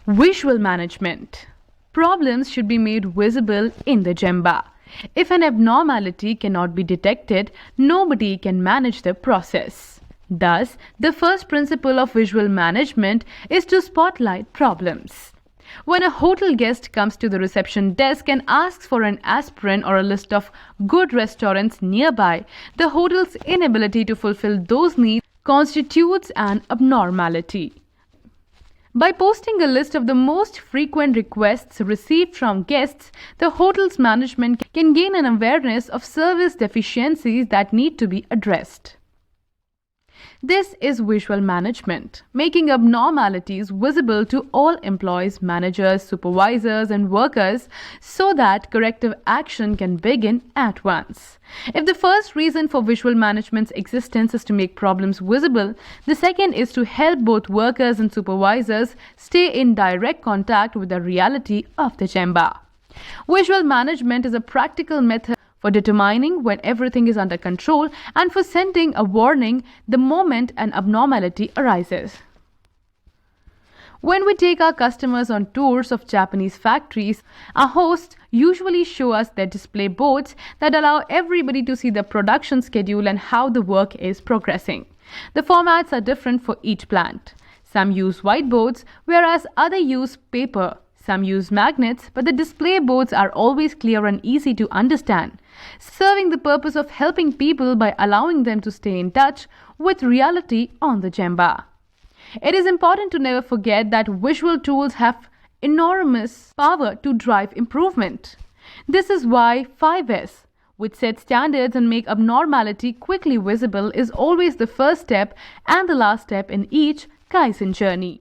Visual management. Problems should be made visible in the Gemba. If an abnormality cannot be detected, nobody can manage the process. Thus, the first principle of visual management is to spotlight problems. When a hotel guest comes to the reception desk and asks for an aspirin or a list of good restaurants nearby, the hotel's inability to fulfill those needs constitutes an abnormality. By posting a list of the most frequent requests received from guests, the hotel's management can gain an awareness of service deficiencies that need to be addressed. This is visual management, making abnormalities visible to all employees, managers, supervisors, and workers so that corrective action can begin at once. If the first reason for visual management's existence is to make problems visible, the second is to help both workers and supervisors stay in direct contact with the reality of the Gemba. Visual management is a practical method for determining when everything is under control and for sending a warning the moment an abnormality arises. When we take our customers on tours of Japanese factories, our hosts usually show us their display boards that allow everybody to see the production schedule and how the work is progressing. The formats are different for each plant. Some use whiteboards, whereas others use paper. Some use magnets, but the display boards are always clear and easy to understand, serving the purpose of helping people by allowing them to stay in touch with reality on the Gemba. It is important to never forget that visual tools have enormous power to drive improvement. This is why 5S, which sets standards and make abnormality quickly visible, is always the first step and the last step in each Kaizen journey.